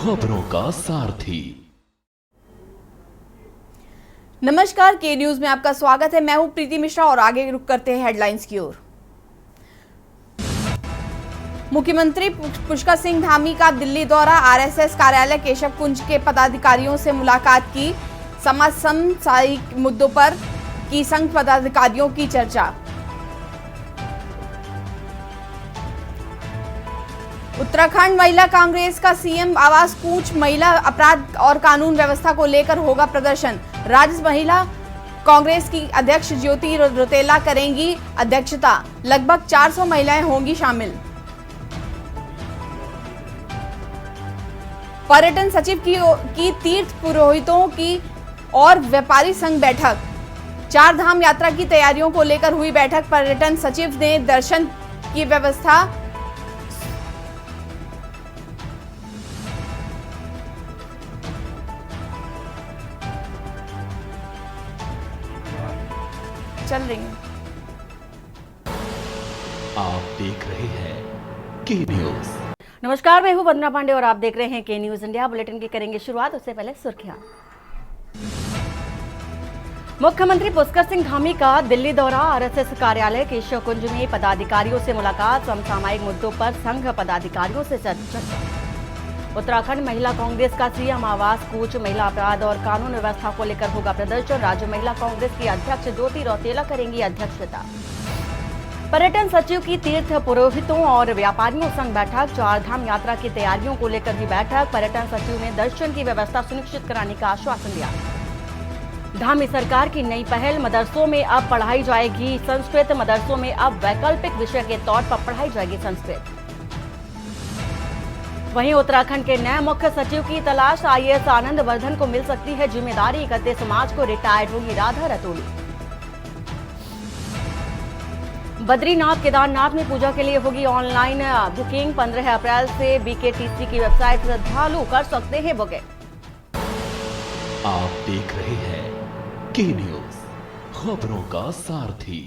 खबरों का सारथी। नमस्कार, के न्यूज में आपका स्वागत है। मैं हूं प्रीति मिश्रा और आगे रुक करते हैं हेडलाइंस की ओर। मुख्यमंत्री पुष्कर सिंह धामी का दिल्ली दौरा, आरएसएस कार्यालय केशव कुंज के पदाधिकारियों से मुलाकात की, समसामयिक मुद्दों पर की संघ पदाधिकारियों की चर्चा। उत्तराखंड महिला कांग्रेस का सीएम आवास कूच, महिला अपराध और कानून व्यवस्था को लेकर होगा प्रदर्शन। राज्य महिला कांग्रेस की अध्यक्ष ज्योति रौतेला करेंगी अध्यक्षता। लगभग 400 महिलाएं होंगी शामिल। पर्यटन सचिव की तीर्थ पुरोहितों की और व्यापारी संघ बैठक। 4 धाम यात्रा की तैयारियों को लेकर हुई बैठक। पर्यटन सचिव ने दर्शन की व्यवस्था चल रही है। आप देख रहे हैं के न्यूज। नमस्कार, मैं हूं वंदना पांडे और आप देख रहे हैं के न्यूज इंडिया। बुलेटिन की करेंगे शुरुआत, उससे पहले सुर्खियां। मुख्यमंत्री पुष्कर सिंह धामी का दिल्ली दौरा, आरएसएस कार्यालय केशव कुंज में पदाधिकारियों से मुलाकात, समसामयिक मुद्दों पर संघ पदाधिकारियों से चर्चा। उत्तराखंड महिला कांग्रेस का सीएम आवास कूच, महिला अपराध और कानून व्यवस्था को लेकर होगा प्रदर्शन। राज्य महिला कांग्रेस की अध्यक्ष ज्योति रौतेला करेंगी अध्यक्षता। पर्यटन सचिव की तीर्थ पुरोहितों और व्यापारियों संग बैठक। 4 धाम यात्रा की तैयारियों को लेकर भी बैठक। पर्यटन सचिव ने दर्शन की व्यवस्था सुनिश्चित कराने का आश्वासन दिया। धामी सरकार की नई पहल, मदरसों में अब पढ़ाई जाएगी संस्कृत। मदरसों में अब वैकल्पिक विषय के तौर पर पढ़ाई जाएगी संस्कृत। वहीं उत्तराखंड के नए मुख्य सचिव की तलाश, आईएएस आनंद वर्धन को मिल सकती है जिम्मेदारी। 31 मार्च को रिटायर्ड होगी राधा रतोड़ी। बद्रीनाथ केदारनाथ में पूजा के लिए होगी ऑनलाइन बुकिंग। 15 अप्रैल से बीकेटीसी की वेबसाइट श्रद्धालु कर सकते हैं बुकिंग। आप देख रहे हैं के न्यूज, खबरों का सारथी।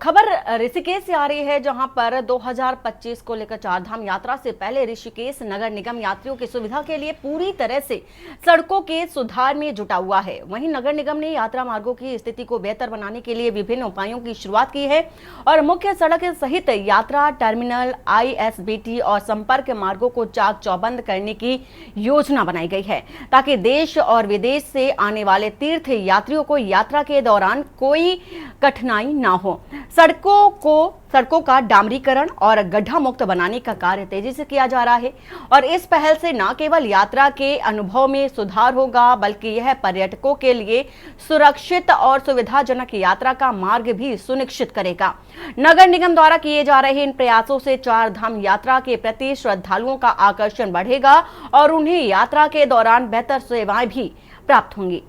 खबर ऋषिकेश से आ रही है, जहां पर 2025 को लेकर 4 धाम यात्रा से पहले ऋषिकेश नगर निगम यात्रियों की सुविधा के लिए पूरी तरह से सड़कों के सुधार में जुटा हुआ है। वहीं नगर निगम ने यात्रा मार्गों की स्थिति को बेहतर बनाने के लिए विभिन्न उपायों की शुरुआत की है और मुख्य सड़क सहित यात्रा टर्मिनल, आईएसबीटी और संपर्क मार्गों को चाक चौबंद करने की योजना बनाई गई है, ताकि देश और विदेश से आने वाले तीर्थ यात्रियों को यात्रा के दौरान कोई कठिनाई ना हो। सड़कों का डामरीकरण और गड्ढा मुक्त बनाने का कार्य तेजी से किया जा रहा है और इस पहल से न केवल यात्रा के अनुभव में सुधार होगा, बल्कि यह पर्यटकों के लिए सुरक्षित और सुविधाजनक यात्रा का मार्ग भी सुनिश्चित करेगा। नगर निगम द्वारा किए जा रहे इन प्रयासों से 4 धाम यात्रा के प्रति श्रद्धालुओं का आकर्षण बढ़ेगा और उन्हें यात्रा के दौरान बेहतर सेवाएं भी प्राप्त होंगी।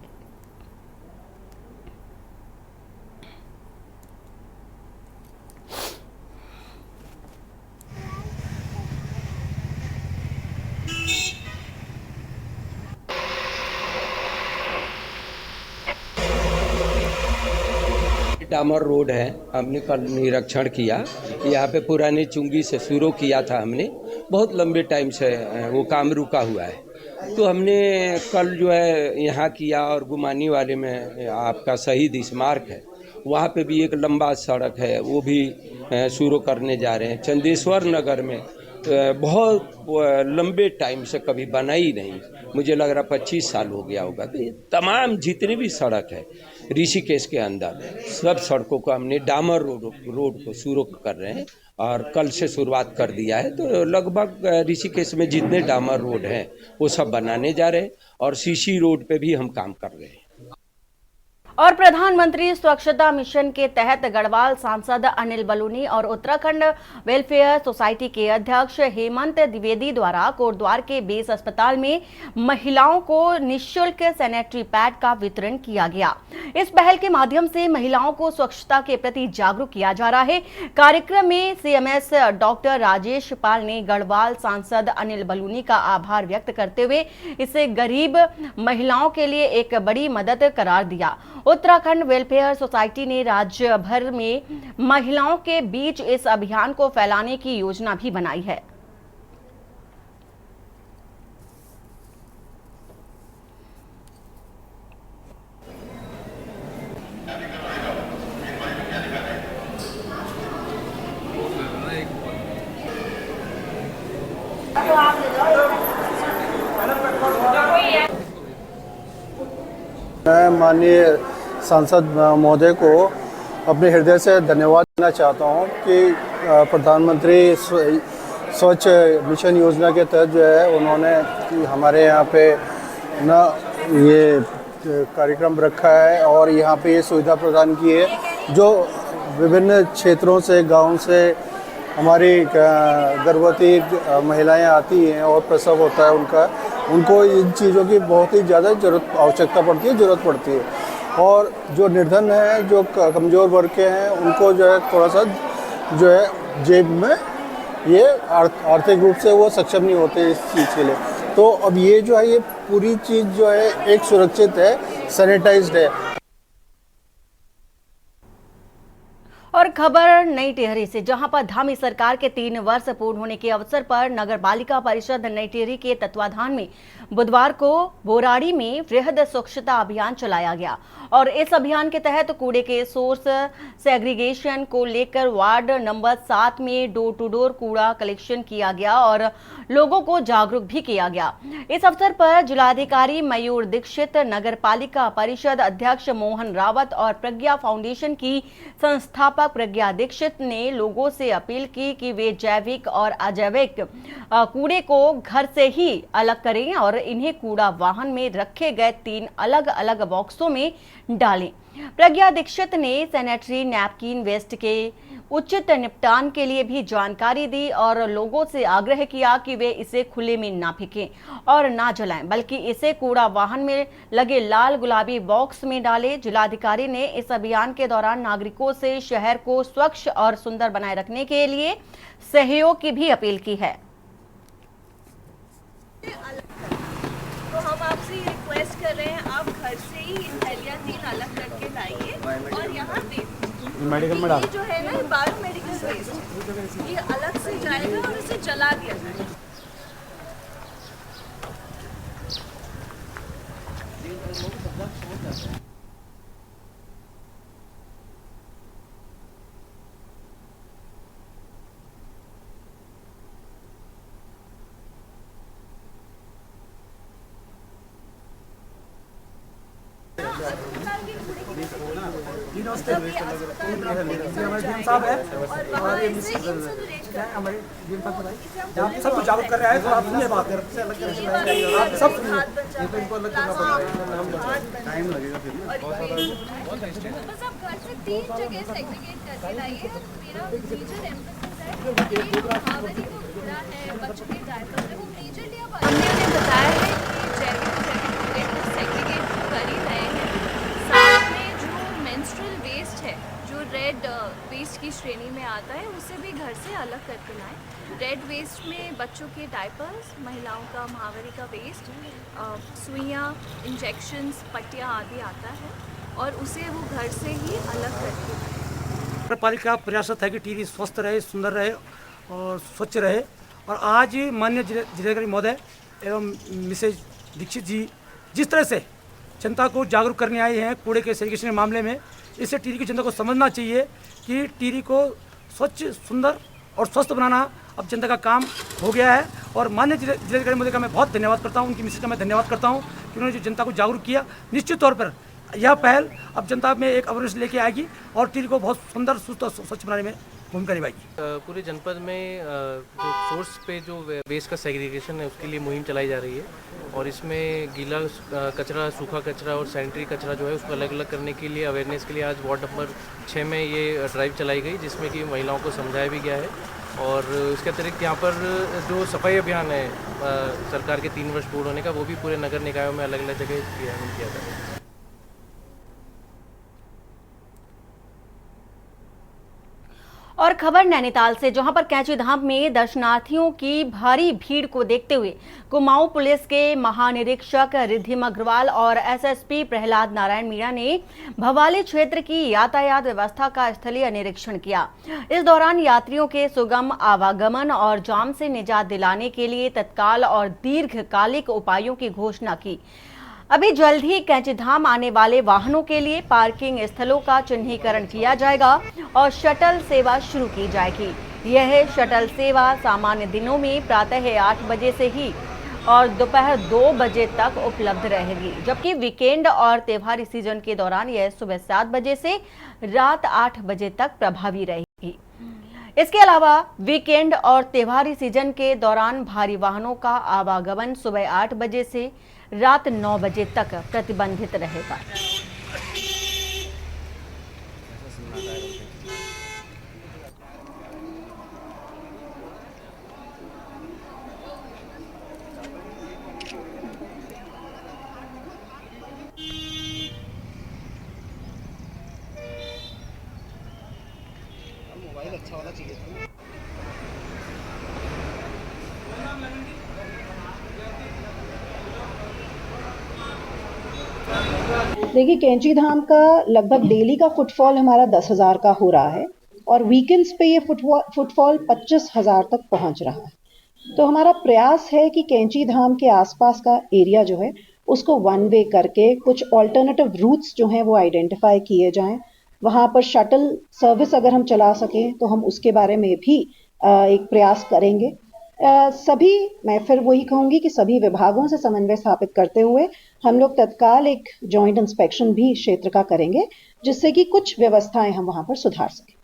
डामर रोड है, हमने कल निरीक्षण किया। यहाँ पे पुरानी चुंगी से शुरू किया था हमने, बहुत लंबे टाइम से वो काम रुका हुआ है। तो हमने कल जो है यहाँ किया और गुमानी वाले में आपका शहीद स्मारक है, वहाँ पे भी एक लंबा सड़क है, वो भी शुरू करने जा रहे हैं। चंदेश्वर नगर में बहुत लंबे टाइम से कभी बना ही नहीं, मुझे लग रहा 25 साल हो गया होगा। तो ये तमाम जितनी भी सड़क है ऋषिकेश के अंदर, सब सड़कों को हमने डामर रोड को शुरू कर रहे हैं और कल से शुरुआत कर दिया है। तो लगभग ऋषिकेश में जितने डामर रोड हैं वो सब बनाने जा रहे हैं और सीसी रोड पे भी हम काम कर रहे हैं। और प्रधानमंत्री स्वच्छता मिशन के तहत गढ़वाल सांसद अनिल बलूनी और उत्तराखंड वेलफेयर सोसाइटी के अध्यक्ष हेमंत द्विवेदी द्वारा कोटद्वार के बेस अस्पताल में महिलाओं को निःशुल्क सैनिटरी पैड का वितरण किया गया। इस पहल के माध्यम से महिलाओं को स्वच्छता के प्रति जागरूक किया जा रहा है। कार्यक्रम में सीएमएस डॉक्टर राजेश पाल ने गढ़वाल सांसद अनिल बलूनी का आभार व्यक्त करते हुए इसे गरीब महिलाओं के लिए एक बड़ी मदद करार दिया। उत्तराखंड वेलफेयर सोसाइटी ने राज्य भर में महिलाओं के बीच इस अभियान को फैलाने की योजना भी बनाई है। मैं माननीय सांसद महोदय को अपने हृदय से धन्यवाद देना चाहता हूं कि प्रधानमंत्री स्वच्छ मिशन योजना के तहत जो है उन्होंने हमारे यहाँ पे ना ये कार्यक्रम रखा है और यहाँ पे ये सुविधा प्रदान की है। जो विभिन्न क्षेत्रों से, गांव से हमारी गर्भवती महिलाएं आती हैं और प्रसव होता है उनको इन चीज़ों की बहुत ही ज़्यादा ज़रूरत पड़ती है। और जो निर्धन हैं, जो कमज़ोर वर्ग के हैं, उनको जो है थोड़ा सा जो है जेब में ये आर्थिक रूप से वो सक्षम नहीं होते इस चीज़ के लिए। तो अब ये जो है ये पूरी चीज़ जो है एक सुरक्षित है, सैनिटाइज्ड है। और खबर नई टिहरी से, जहां पर धामी सरकार के 3 वर्ष पूर्ण होने के अवसर पर नगर पालिका परिषद नई टिहरी के तत्वाधान में बुधवार को बोराड़ी में वृहद स्वच्छता अभियान चलाया गया। और इस अभियान के तहत कूड़े के सोर्स सेग्रीगेशन को लेकर वार्ड नंबर 7 में डोर टू डोर कूड़ा कलेक्शन किया गया और लोगों को जागरूक भी किया गया। इस अवसर पर जिलाधिकारी मयूर दीक्षित, नगर पालिका परिषद अध्यक्ष मोहन रावत और प्रज्ञा फाउंडेशन की संस्थापक प्रज्ञा दीक्षित ने लोगों से अपील की कि वे जैविक और अजैविक कूड़े को घर से ही अलग करें और इन्हें कूड़ा वाहन में रखे गए 3 अलग अलग बॉक्सों में डालें। प्रज्ञा दीक्षित ने सैनिटरी नैपकिन वेस्ट के उचित निपटान के लिए भी जानकारी दी और लोगों से आग्रह किया कि वे इसे खुले में ना फेंकें और ना जलाएं, बल्कि इसे कूड़ा वाहन में लगे लाल गुलाबी बॉक्स में डालें। जिलाधिकारी ने इस अभियान के दौरान नागरिकों से शहर को स्वच्छ और सुंदर बनाए रखने के लिए सहयोग की भी अपील की है। तो हम आपसे ये रिक्वेस्ट कर रहे हैं, आप घर से ही थैलियाँ 3 अलग करके लाइए और यहाँ पे मेडिकल में डाल, ये जो है ना बायोमेडिकल वेस्ट, ये अलग से जाएगा और इसे जला दिया जाएगा। साहब है और ये सब कुछ जागरूक कर रहा है। तो आप सुनिए बात आप सब सुनिए, ये तो इनको अलग करना पड़ेगा, टाइम लगेगा फिर बस आप घर से 3 जगह सेग्रीगेट करके लाइए। मेरा मेजर एम्फेसिस है कि जो महावरी का कूड़ा है, बच्चों के डायपर है, वो मेजरली अब हमने उन्हें बताया है कि जैविक कूड़े को सेग्रीगेट कर ही रहे हैं। साथ में जो मेंस्ट्रुअल वेस्ट है, जो रेड वेस्ट की श्रेणी में आता है, उसे भी घर से अलग करके लाएं। रेड वेस्ट में बच्चों के डायपर्स, महिलाओं का महावरी का वेस्ट, सुइयाँ, इंजेक्शन्स, पट्टियाँ आदि आता है और उसे वो घर से ही अलग करके लाएं। नगर पालिका प्रयासरत है कि टिहरी स्वस्थ रहे, सुंदर रहे और स्वच्छ रहे। और आज माननीय जिलाधिकारी महोदय एवं मिसेज दीक्षित जी जिस तरह से जनता को जागरूक करने आए हैं कूड़े के सेग्रीगेशन के मामले में, इससे टिहरी की जनता को समझना चाहिए कि टिहरी को स्वच्छ, सुंदर और स्वस्थ बनाना अब जनता का काम हो गया है। और माननीय जिलाधिकारी महोदय का मैं बहुत धन्यवाद करता हूँ, उनकी मिसेज का मैं धन्यवाद करता हूँ कि उन्होंने जो जनता को जागरूक किया। निश्चित तौर पर यह पहल अब जनता में एक अवेयरनेस लेके आएगी और टिहरी को बहुत सुंदर, सुस्त और स्वच्छ बनाने में भूमिका निभाएगी। पूरे जनपद में जो सोर्स पे जो वेस्ट का सेग्रीगेशन है उसके लिए मुहिम चलाई जा रही है और इसमें गीला कचरा, सूखा कचरा और सैनिटरी कचरा जो है उसको अलग अलग करने के लिए अवेयरनेस के लिए आज वार्ड नंबर 6 में ये ड्राइव चलाई गई, जिसमें कि महिलाओं को समझाया भी गया है। और इसके अतिरिक्त यहाँ पर जो सफाई अभियान है सरकार के 3 वर्ष पूर्ण होने का, वो भी पूरे नगर निकायों में अलग अलग जगह किया जा रहा है। और और खबर नैनीताल से, जहां पर कैंची धाम में दर्शनार्थियों की भारी भीड़ को देखते हुए कुमाऊं पुलिस के महानिरीक्षक रिद्धिम अग्रवाल और एसएसपी प्रहलाद नारायण मीणा ने भवाली क्षेत्र की यातायात व्यवस्था का स्थलीय निरीक्षण किया। इस दौरान यात्रियों के सुगम आवागमन और जाम से निजात दिलाने के लिए तत्काल और दीर्घकालिक उपायों की घोषणा की। अभी जल्द ही कैंची धाम आने वाले वाहनों के लिए पार्किंग स्थलों का चिन्हीकरण किया जाएगा और शटल सेवा शुरू की जाएगी। यह शटल सेवा सामान्य दिनों में प्रातः 8 बजे से ही और दोपहर 2 बजे तक उपलब्ध रहेगी, जबकि वीकेंड और त्योहारी सीजन के दौरान यह सुबह 7 बजे से रात 8 बजे तक प्रभावी रहेगी। इसके अलावा वीकेंड और त्योहारी सीजन के दौरान भारी वाहनों का आवागमन सुबह 8 बजे से रात 9 बजे तक प्रतिबंधित रहेगा। मोबाइल अच्छा वाला चाहिए था। देखिए, कैंची धाम का लगभग डेली का फुटफॉल हमारा 10,000 का हो रहा है और वीकेंड्स पे ये फुटफॉल 25,000 तक पहुंच रहा है। तो हमारा प्रयास है कि कैंची धाम के आसपास का एरिया जो है उसको वन वे करके कुछ ऑल्टरनेटिव रूट्स जो हैं वो आइडेंटिफाई किए जाएं। वहाँ पर शटल सर्विस अगर हम चला सकें तो हम उसके बारे में भी एक प्रयास करेंगे। सभी, मैं फिर वही कहूँगी कि सभी विभागों से समन्वय स्थापित करते हुए हम लोग तत्काल एक जॉइंट इंस्पेक्शन भी क्षेत्र का करेंगे, जिससे कि कुछ व्यवस्थाएं हम वहां पर सुधार सकें।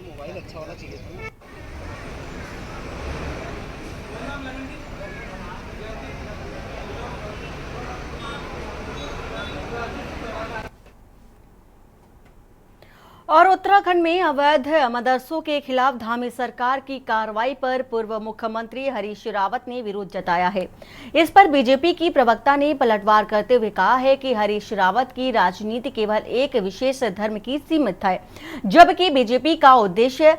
मोबाइल अच्छा वाला चाहिए था। और उत्तराखंड में अवैध मदरसों के खिलाफ धामी सरकार की कार्रवाई पर पूर्व मुख्यमंत्री हरीश रावत ने विरोध जताया है। इस पर बीजेपी की प्रवक्ता ने पलटवार करते हुए कहा है कि हरीश रावत की राजनीति केवल एक विशेष धर्म की सीमित है, जबकि बीजेपी का उद्देश्य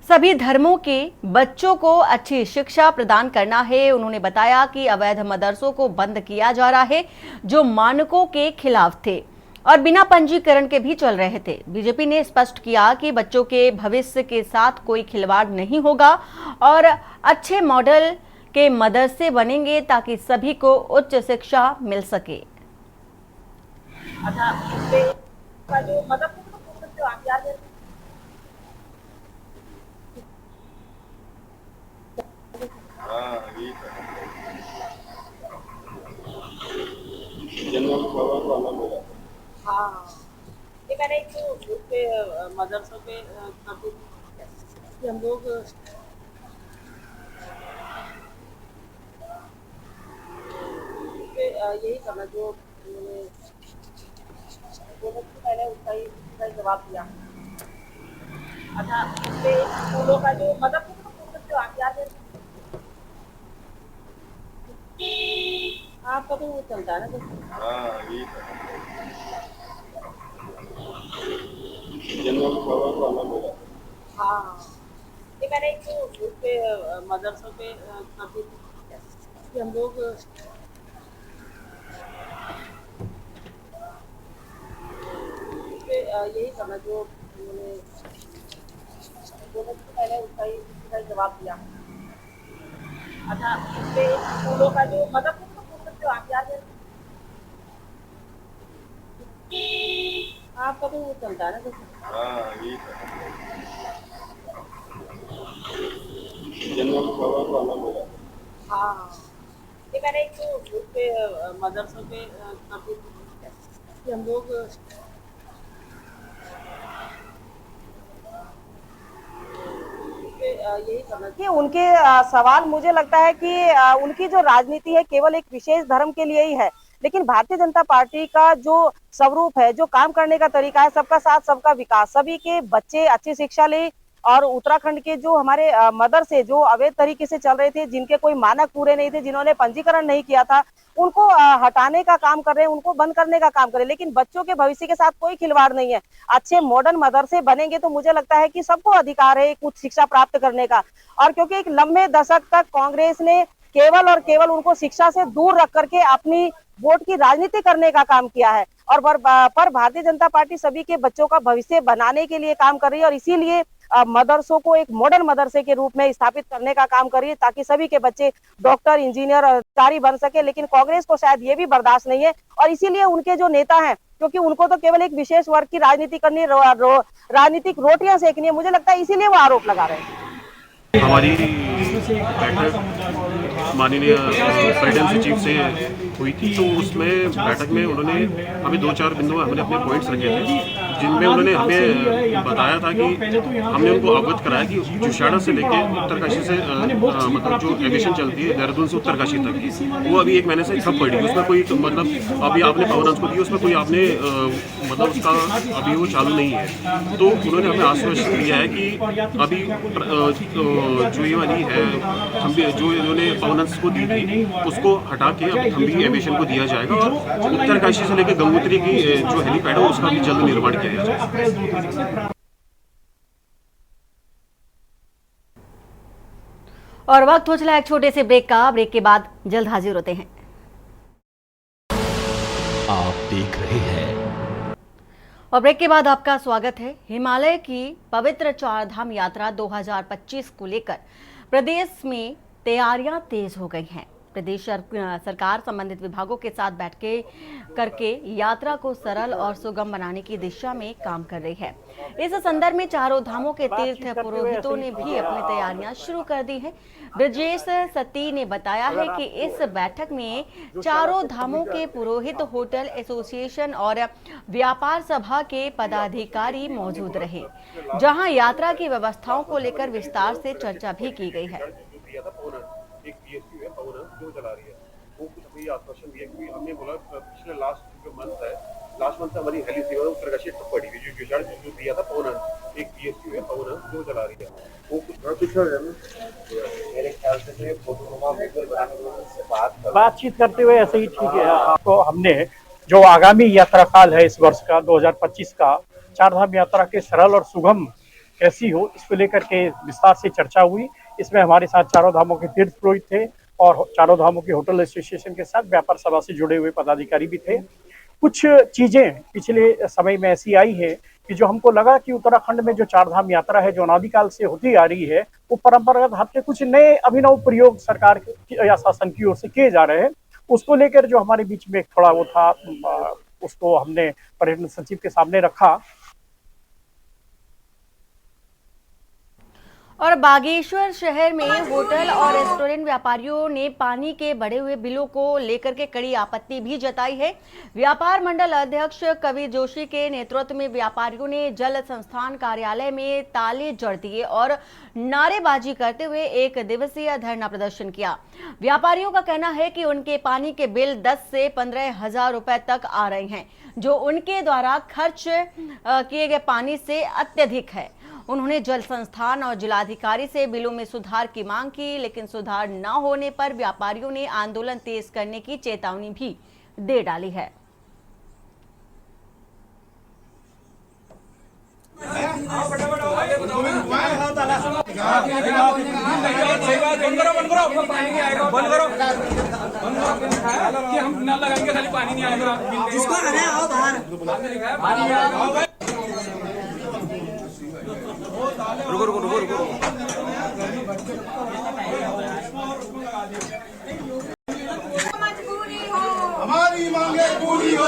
सभी धर्मों के बच्चों को अच्छी शिक्षा प्रदान करना है। उन्होंने बताया कि अवैध मदरसों को बंद किया जा रहा है जो मानकों के खिलाफ थे और बिना पंजीकरण के भी चल रहे थे। बीजेपी ने स्पष्ट किया कि बच्चों के भविष्य के साथ कोई खिलवाड़ नहीं होगा और अच्छे मॉडल के मदरसे बनेंगे ताकि सभी को उच्च शिक्षा मिल सके। हाँ, ये मैंने एक उस पे मदरसों पे हम लोग यही करना जो उन्होंने मैंने उसका ही जवाब दिया। अच्छा, इससे स्कूलों का जो आपका तो वो चलता है ना। हाँ, ये मैंने एक उस पे मदरसों पे हम लोग यही करना जो उन्होंने मैंने उसका ही जवाब दिया। अच्छा, इससे स्कूलों का जो आपका तो वो चलता है ना। हाँ, ये मैंने एक उस पे मदरसों पे हम लोग पे यही करना कि उनके सवाल मुझे लगता है कि उनकी जो राजनीति है केवल एक विशेष धर्म के लिए ही है, लेकिन भारतीय जनता पार्टी का जो स्वरूप है, जो काम करने का तरीका है, सबका साथ सबका विकास, सभी के बच्चे अच्छी शिक्षा ले, और उत्तराखंड के जो हमारे मदरसे जो अवैध तरीके से चल रहे थे, जिनके कोई मानक पूरे नहीं थे, जिन्होंने पंजीकरण नहीं किया था, उनको हटाने का काम कर रहे हैं, उनको बंद करने का काम कर रहे हैं। लेकिन बच्चों के भविष्य के साथ कोई खिलवाड़ नहीं है। अच्छे मॉडर्न मदरसे बनेंगे तो मुझे लगता है कि सबको अधिकार है कुछ शिक्षा प्राप्त करने का। और क्योंकि एक लंबे दशक तक कांग्रेस ने केवल और केवल उनको शिक्षा से दूर रख करके अपनी वोट की राजनीति करने का काम किया है, और पर भारतीय जनता पार्टी सभी के बच्चों का भविष्य बनाने के लिए काम कर रही है, और इसीलिए मदरसों को एक मॉडर्न मदरसे के रूप में स्थापित करने का काम कर रही है, ताकि सभी के बच्चे डॉक्टर, इंजीनियर, अधिकारी बन सके। लेकिन कांग्रेस को शायद ये भी बर्दाश्त नहीं है, और इसीलिए उनके जो नेता हैं, क्योंकि उनको तो केवल एक विशेष वर्ग की राजनीति करनी, राजनीतिक रोटियां सेकनी है, मुझे लगता है इसीलिए वो आरोप लगा रहे हैं। हमारी बैठक माननीय पर्यटन सचिव से हुई थी, तो उसमें बैठक में उन्होंने हमें 2-4 बिंदु हमने अपने पॉइंट्स रखे थे, जिनमें उन्होंने हमें बताया था कि हमने उनको अवगत कराया कि जुशाड़ा से लेके उत्तरकाशी से मतलब जो एविएशन चलती है देहरादून से उत्तरकाशी तक, वो अभी 1 महीने से ठप पड़ी। उसमें कोई मतलब अभी आपने पावर को दी, उसमें कोई आपने मतलब उसका अभी वो चालू नहीं है। तो उन्होंने हमें आश्वासन दिया है कि अभी जो ये वाली है थम्बी जो इन्होंने पावनंस को दी थी, उसको हटा के अब थम्बी एविएशन को दिया जाएगा, और उत्तरकाशी से लेकर गंगोत्री की जो हेलीपैड है उसका भी जल्द निर्माण किया जाएगा। और वक्त हो चला एक छोटे से ब्रेक का। ब्रेक के बाद जल्द हाजिर होते हैं। आप देख रहे हैं और ब्रेक के बाद आपका स्वागत है। हिमालय की पवित्र चारधाम यात्रा 2025 को लेकर प्रदेश में तैयारियां तेज हो गई हैं। प्रदेश सरकार संबंधित विभागों के साथ बैठकें करके यात्रा को सरल और सुगम बनाने की दिशा में काम कर रही है। इस संदर्भ में चारों धामों के तीर्थ पुरोहितों ने भी अपनी तैयारियां शुरू कर दी हैं। ब्रजेश सती ने बताया है कि इस बैठक में चारों धामों के पुरोहित, होटल एसोसिएशन और व्यापार सभा के पदाधिकारी मौजूद रहे, जहां यात्रा की व्यवस्थाओं को लेकर विस्तार से चर्चा भी की गई है। एक PSU है पवन जो चला रही है, वो कुछ अभी आश्वासन दिया, क्योंकि हमने बोला पिछले लास्ट मंथ हमारी हेली सेवा उत्तरकाशी ठप पड़ी हुई, जो दिया था पवन, एक PSU है पवन जो चला रही है, वो कुछ मेरे ख्याल से बातचीत करते हुए ऐसे ही ठीक है। आपको हमने जो आगामी यात्रा काल है इस वर्ष का 2025 का, चारधाम यात्रा के सरल और सुगम कैसी हो, इसको लेकर के विस्तार से चर्चा हुई। इसमें हमारे साथ चारों धामों के तीर्थ पुरोहित थे, और चारों धामों के होटल एसोसिएशन के साथ व्यापार सभा से जुड़े हुए पदाधिकारी भी थे। कुछ चीजें पिछले समय में ऐसी आई है कि जो हमको लगा कि उत्तराखंड में जो चारधाम यात्रा है, जो अनादिकाल से होती आ रही है, वो परंपरागत हाथ के कुछ नए अभिनव प्रयोग सरकार या शासन की ओर से किए जा रहे हैं। उसको लेकर जो हमारे बीच में थोड़ा वो था, उसको हमने पर्यटन सचिव के सामने रखा। और बागेश्वर शहर में होटल और रेस्टोरेंट व्यापारियों ने पानी के बढ़े हुए बिलों को लेकर के कड़ी आपत्ति भी जताई है। व्यापार मंडल अध्यक्ष कविर जोशी के नेतृत्व में व्यापारियों ने जल संस्थान कार्यालय में ताले जड़ दिए और नारेबाजी करते हुए 1 दिवसीय धरना प्रदर्शन किया। व्यापारियों का कहना है कि उनके पानी के बिल 10 से 15 हजार रुपए तक आ रहे हैं, जो उनके द्वारा खर्च किए गए पानी से अत्यधिक है। उन्होंने जल संस्थान और जिलाधिकारी से बिलों में सुधार की मांग की, लेकिन सुधार न होने पर व्यापारियों ने आंदोलन तेज करने की चेतावनी भी दे डाली है। मजबूरी हो हमारी मांगे पूरी हो,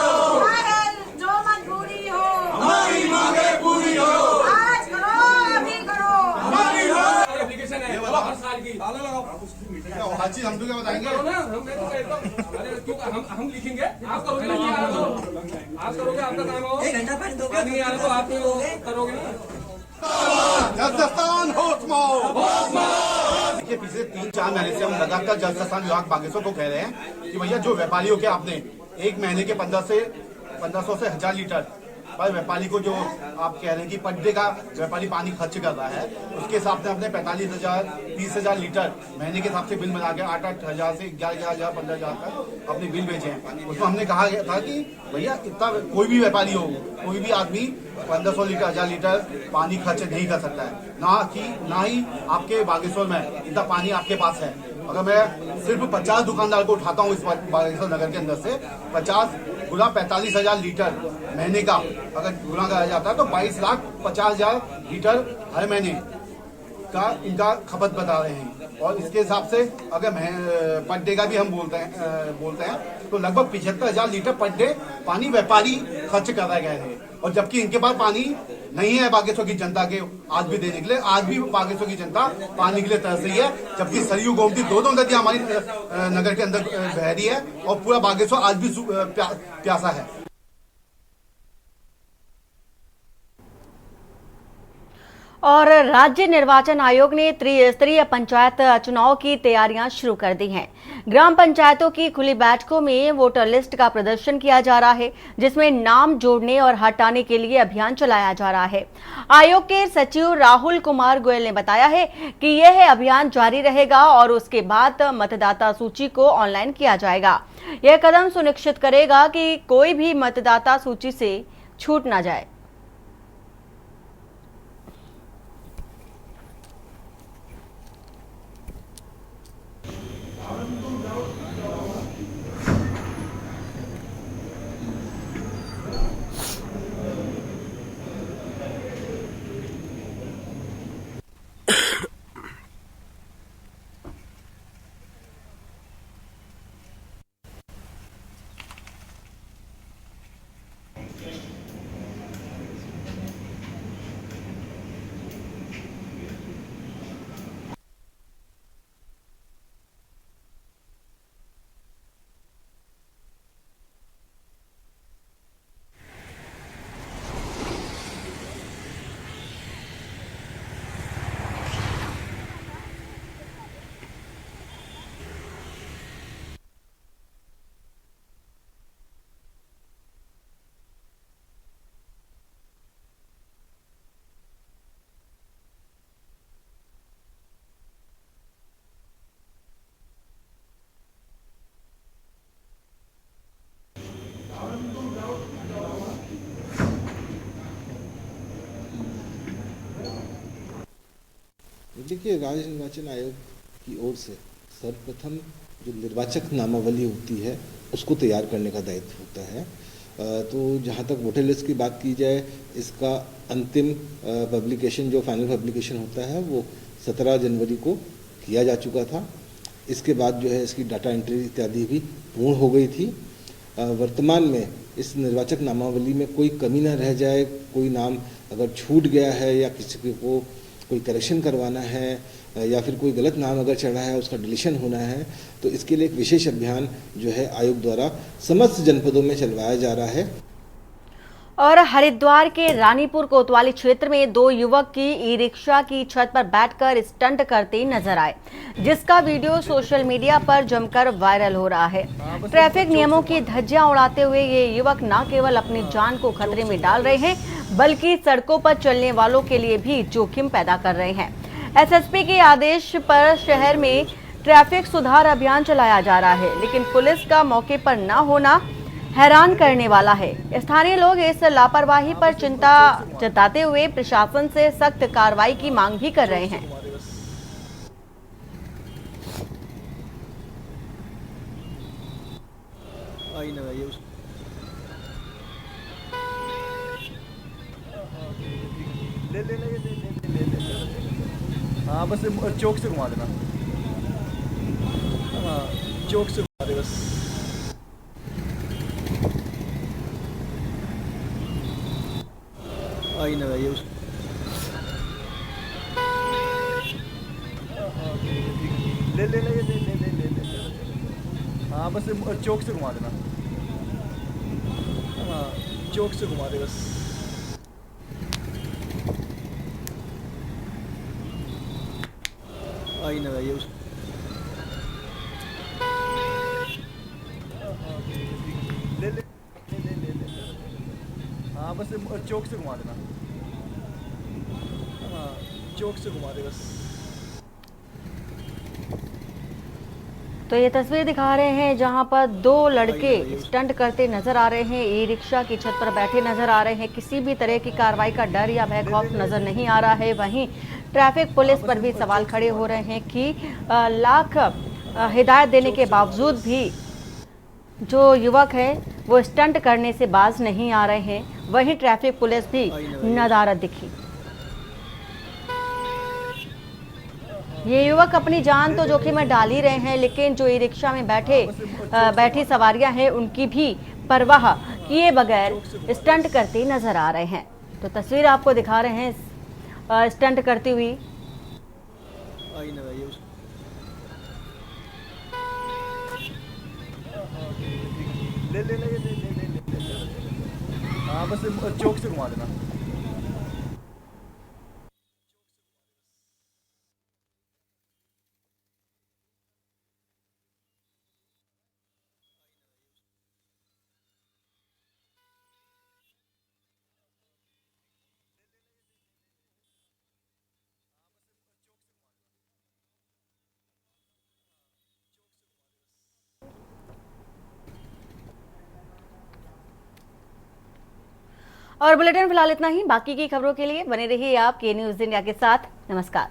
जो मजबूरी हो हमारी मांगे पूरी हो, आज करो अभी करो हमारी हो। एप्लीकेशन है हर साल की, हर चीज हम तुमको बताएंगे ना, हम लिखेंगे, आप करोगे ना, आप करोगे, आपका काम हो। 1 घंटा पानी दोगे, नहीं आ रहा तो आप करोगे ना। जलस्थान देखिए, पिछले 3-4 महीने से हम लगातार जलस्थान विभाग बागेश्वर को कह रहे हैं कि भैया जो व्यापारियों के आपने एक महीने के 1500 से 1000 लीटर पर व्यापारी को जो आप कह रहे हैं कि पर डे का व्यापारी पानी खर्च कर रहा है, उसके हिसाब से हमने 45,000 30,000 लीटर महीने के हिसाब से बिल बना के 8,000 से 11,000 15,000 तक अपने बिल भेजे हैं। उसमें हमने कहा गया था कि भैया इतना कोई भी व्यापारी हो, कोई भी आदमी 1500 लीटर 1000 लीटर पानी खर्च नहीं कर सकता है, ना ही आपके बागेश्वर में इतना पानी आपके पास है। अगर मैं सिर्फ 50 दुकानदार को उठाता हूँ इस बागेश्वर नगर के अंदर से 50 गुना 45,000 लीटर महीने का अगर गुना करा जाता है तो 22,50,000 लीटर हर महीने का इनका खपत बता रहे हैं। और इसके हिसाब से अगर पर डे का भी हम बोलते हैं तो लगभग 75,000 लीटर पर डे पानी व्यापारी खर्च कर रहे हैं। और जबकि इनके पास पानी नहीं है बागेश्वर की जनता के आज भी देने के लिए। आज भी बागेश्वर की जनता पानी के लिए तरस रही है, जबकि सरयू गोमती दो नदियां हमारी नगर के अंदर बह रही है और पूरा बागेश्वर आज भी प्यासा है। और राज्य निर्वाचन आयोग ने त्रिस्तरीय पंचायत चुनाव की तैयारियां शुरू कर दी हैं। ग्राम पंचायतों की खुली बैठकों में वोटर लिस्ट का प्रदर्शन किया जा रहा है, जिसमें नाम जोड़ने और हटाने के लिए अभियान चलाया जा रहा है। आयोग के सचिव राहुल कुमार गोयल ने बताया है कि यह अभियान जारी रहेगा और उसके बाद मतदाता सूची को ऑनलाइन किया जाएगा। यह कदम सुनिश्चित करेगा कि कोई भी मतदाता सूची से छूट न जाए। देखिए, राज्य निर्वाचन आयोग की ओर से सर्वप्रथम जो निर्वाचक नामावली होती है उसको तैयार करने का दायित्व होता है। तो जहाँ तक वोटर लिस्ट की बात की जाए, इसका अंतिम पब्लिकेशन जो फाइनल पब्लिकेशन होता है वो 17 जनवरी को किया जा चुका था। इसके बाद जो है इसकी डाटा एंट्री इत्यादि भी पूर्ण हो गई थी। वर्तमान में इस निर्वाचक नामावली में कोई कमी न रह जाए, कोई नाम अगर छूट गया है या किसी को कोई करेक्शन करवाना है या फिर कोई गलत नाम अगर चढ़ा है उसका डिलीशन होना है, तो इसके लिए एक विशेष अभियान जो है आयोग द्वारा समस्त जनपदों में चलवाया जा रहा है। और हरिद्वार के रानीपुर कोतवाली क्षेत्र में 2 युवक की ई रिक्शा की छत पर बैठकर स्टंट करते नजर आए, जिसका वीडियो सोशल मीडिया पर जमकर वायरल हो रहा है। ट्रैफिक नियमों की धज्जियां उड़ाते हुए ये युवक न केवल अपनी जान को खतरे में डाल रहे हैं, बल्कि सड़कों पर चलने वालों के लिए भी जोखिम पैदा कर रहे हैं। एसएसपी के आदेश पर शहर में ट्रैफिक सुधार अभियान चलाया जा रहा है, लेकिन पुलिस का मौके पर न होना हैरान करने वाला है। स्थानीय लोग इस लापरवाही पर चिंता जताते हुए प्रशासन से सख्त कार्रवाई की मांग भी कर रहे हैं। हाँ, बस चौक से घुमा देना। हाँ, चौक से घुमा दे बस। आई ना भाई उस ले ले ले ले ले ले ले। हाँ, बस चौक से घुमा देना। हाँ, चौक से घुमा दे बस। आई ना ये ले ले ले ले ले हाँ बस चौक से घुमा देना हाँ चौक से घुमा दे बस। तो ये तस्वीर दिखा रहे हैं जहां पर दो लड़के स्टंट करते नजर आ रहे हैं, ई रिक्शा की छत पर बैठे नजर आ रहे हैं। किसी भी तरह की कार्रवाई का डर या भय खौफ नजर नहीं आ रहा है। वहीं ट्रैफिक पुलिस पर भी सवाल खड़े हो रहे हैं कि लाख हिदायत देने के बावजूद भी जो युवक है वो स्टंट करने से बाज नहीं आ रहे हैं। वहीं ट्रैफिक पुलिस भी नदारद दिखी। ये युवक अपनी जान तो जोखिम में डाल ही रहे हैं, लेकिन जो ई रिक्शा में बैठी सवारियां हैं उनकी भी परवाह किए बगैर स्टंट करते नजर आ रहे हैं। तो तस्वीर आपको दिखा रहे हैं स्टंट करती हुई। ले ले ले ले ले ले हाँ बस चौक से घुमा देना। और बुलेटिन फिलहाल इतना ही। बाकी की खबरों के लिए बने रहिए आप के न्यूज़ इंडिया के साथ। नमस्कार।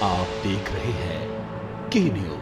आप देख रहे हैं के न्यूज़।